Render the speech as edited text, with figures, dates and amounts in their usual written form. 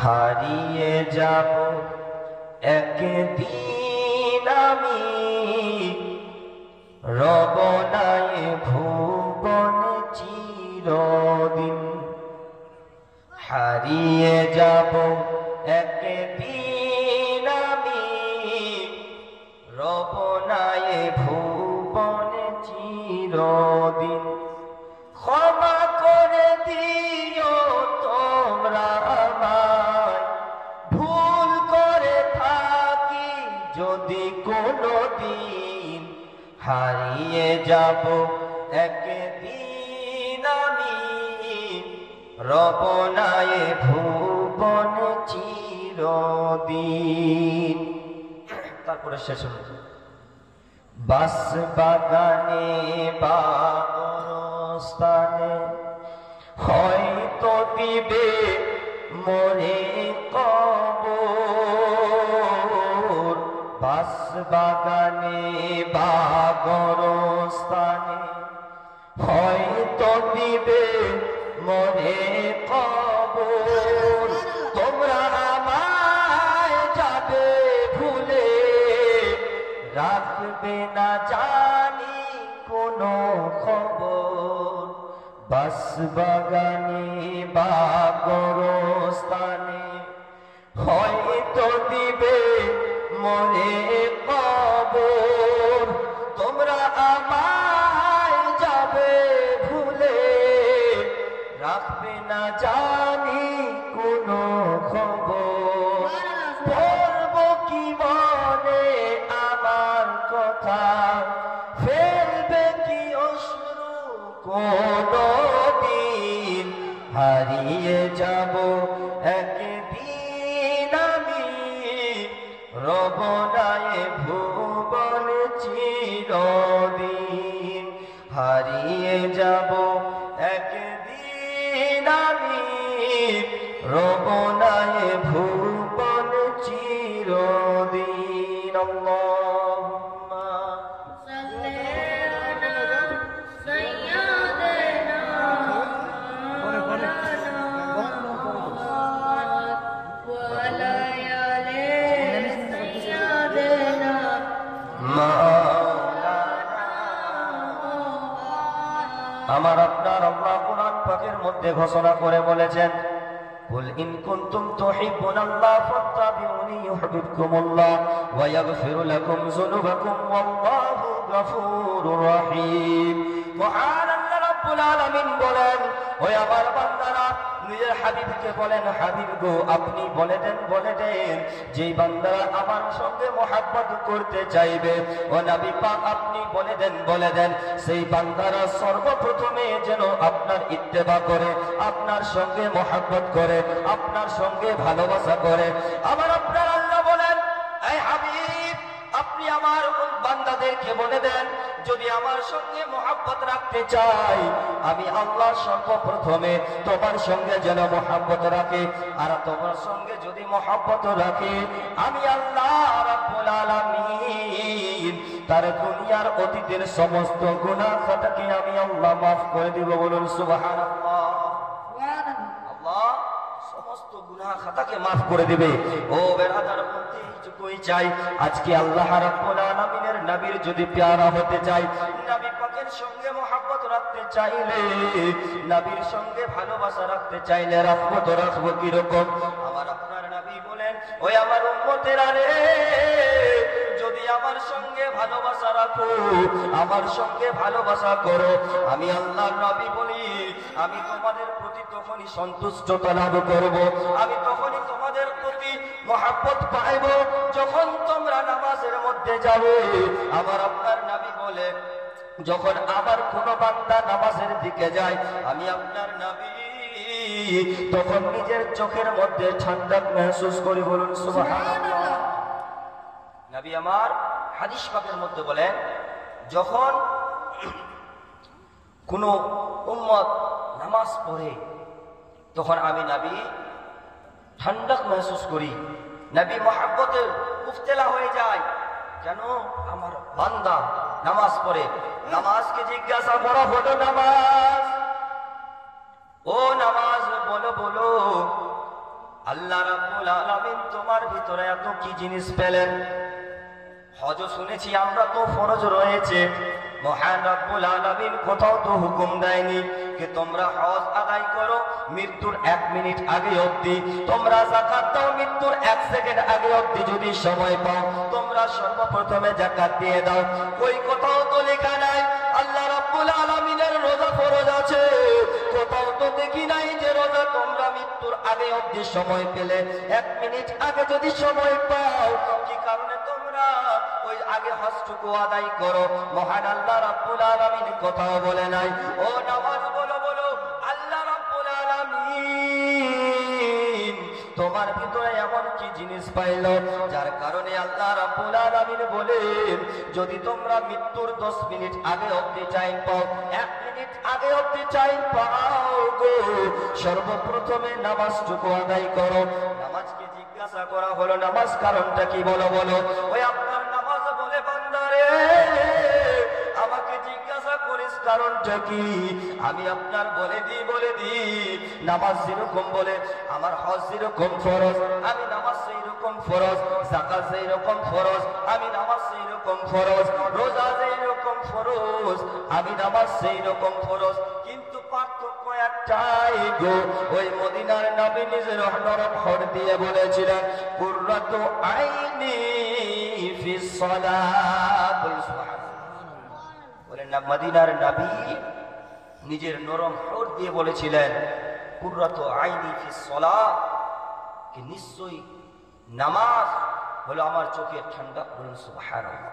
হারিয়ে যাব একদিন আমি, রব নাই ভুবনে চিরদিন। হারিয়ে যাব একদিন আমি, রব নাই ভুবনে চিরদিন। ক্ষমা করে দিও তোমরা আমায়, ভুল করে থাকি যদি কোনদিন। হারিয়ে যাব একদিন আমি, রব নাই ভুবনে চিরদিন। তারপরে শেষ হল বাস বাগানে বা স্থানে হয়তো দিবে মরে কবর। বাস বাগানে বা স্থানে হয়তো দিবে মরে কবর। তোমরা আমায় যাবে ভুলে, রাখবে না জানি কোনো খবর। বাস বাগানে বা গোরস্থানে হয়তো দিবে মরে কবর। তোমরা আমায় যাবে ভুলে, রাখবে না জানি কোনো খবর। বলবো কি মনে আমার কথা, ফেলবে কি অশ্রু কোনদিন। হারিয়ে যাব একদিন আমি, রব নাই ভুবন চিরদিন। হারিয়ে যাব একদিন আমি, রব নাই ভুবন চিরদিন। আল্লাহুম্মা সাল্লি আলা সাইয়্যিদিনা মাওলানা ওয়া আলা আলি সাইয়্যিদিনা মাওলানা। আমার আপনার আল্লাহ কোরআন পাকের মধ্যে ঘোষণা করে বলেছেন, কুল ইন কুনতুম তুহিব্বুনাল্লাহ ফাত্তাবিউনি ইউহিব্বুকুমুল্লাহ ওয়া ইয়াগফিরু লাকুম যুনুবাকুম ওয়াল্লাহু গফুরুর রহিম। মহান আল্লাহ রাব্বুল আলামিন বলেন, ও আমার বান্দারা নিজের হাবিবকে বলেন, হাবিব গো আপনি বলে দেন যেই বান্দারা আমার সঙ্গে মহব্বত করতে চাইবে, ও নবী পাক আপনি বলে দেন সেই বান্দারা সর্বপ্রথমে যেন আপনার ইত্তেবা করে, আপনার সঙ্গে মহব্বত করে, আপনার সঙ্গে ভালোবাসা করে। আমার আপনার আল্লাহ বলেন, এই হাবিব আপনি আমার বান্দাদেরকে বলে দেন, যদি আমার সঙ্গে মহব্বত রাখতে চাই, আমি আল্লাহ সর্বপ্রথমে তোমার সঙ্গে যেন মহব্বত রাখে, আর তোমার সঙ্গে যদি মহব্বত রাখে, আমি আল্লাহ রাব্বুল আলামিন তার দুনিয়ার অতীতের সমস্ত গুনাহ খাতাকে আমি আল্লাহ মাফ করে দিব। বলুন সুবহানাল্লাহ। আল্লাহ সমস্ত গুনাহ খাতাকে মাফ করে দিবে। ও বেরাদার বলতে কই চাই, আজকে আল্লাহ রাব্বুল আলামিনের নবীর যদি প্যারা হতে চাই, নবী পাকের সঙ্গে মহব্বত রাখতে চাইলে, নবীর সঙ্গে ভালোবাসা রাখতে চাইলে রাখবো কি রকম? আমার আপনার নবী বলেন, ওই আমার উম্মতেরা রে, যদি আমার সঙ্গে ভালোবাসা রাখো, আমার সঙ্গে ভালোবাসা করো, আমি আল্লাহর নবী বলি আমি তোমাদের প্রতি তখনই সন্তুষ্টতা লাভ করব, আমি তখনই তোমাদের প্রতি মহব্বত পাইব যখন তোমরা নামাজের মধ্যে যাবে। আমার আপনার নবী বলে, যখন আমার কোন বান্দা নামাজের দিকে যায়, আমি আপনার নবী তখন নিজের চোখের মধ্যে ঠান্ডা महसूस করি। বলুন সুবহানাল্লাহ। নবী আমার হাদিস পাকের মধ্যে বলেন, যখন কোন উম্মত নামাজ পড়ে তখন আমি নবী ঠান্ডা महसूस করি, নবী মহব্বতে মুফতেলা হয়ে যায়। কেন? আমার বান্দা নামাজ পড়ে। নামাজকে জিজ্ঞাসা করা হলো, নামাজ, ও নামাজ বলো আল্লাহ রাব্বুল আলামিন তোমার ভিতরে এত কি জিনিস পেলেন? হজ শুনেছি আমরা, তো ফরজ রয়েছে। মহান রব্বুল আলামিন কোথাও তো হুকুম দেয়নি যে তোমরা হজ আদায় করো মৃত্যুর 1 মিনিট আগে অবধি, তোমরা যাকাত দাও মৃত্যুর 1 সেকেন্ড আগে অবধি যদি সময় পাও তোমরা সর্বপ্রথমে যাকাত দিয়ে দাও। ওই কোথাও তো লেখা নাই আল্লাহ রাব্বুল আলামিনের রোজা ফরজ আছে। কোথাও তো দেখি নাই যে রোজা তোমরা মৃত্যুর আগে অবধি সময় পেলে 1 মিনিট আগে যদি সময় পাও, কি কারণে তোমরা ওই আগে হজটুকু আদায় করো? মহান আল্লাহ রাব্বুল আলামিন কোথাও বলে নাই। ও নামাজ বলো বলো, আল্লাহ রাব্বুল আলামিন তোমার ভিতরে এমন কি জিনিস পাইলো যার কারণে আল্লাহ রাব্বুল আলামিন বলেন যদি তোমরা মৃত্যুর 10 মিনিট আগে অবধি টাইম পাও, 1 মিনিট আগে অবধি টাইম পাও গো, সর্বপ্রথমে নামাজটুকু আদায় করো। নামাজকে জিজ্ঞাসা করা হলো নামাজ কারণটা কি বলো বলো। ওই আপনার নামাজ বলে বান্দারে আমাকে জিজ্ঞাসা করিস কারণটা কি? আমি আপনার বলে দি নামাজ যেরকম বলে আমার হজ যেরকম ফরজ, আমি নামাজ সেই রকম ফরজ, যাকাত সেই রকম ফরজ, আমি নামাজ সেই রকম ফরজ, রোজা সেই রকম ফরজ, আমি নামাজ সেই রকম ফরজ। কিন্তু পার্থক্য একটাই গো, ওই মদিনার নবী নিজের নরম হর দিয়ে বলেছিলেন কুররাতু আইনি ফিস সালাত। বলেন না, মদিনার নবী নিজের নরম হর দিয়ে বলেছিলেন কুররাতু আইনি ফিস সালাত, কি নিশ্চয়ই নামাজ হলো আমার চোখের ঠান্ডা। বলুন সুবহানাল্লাহ।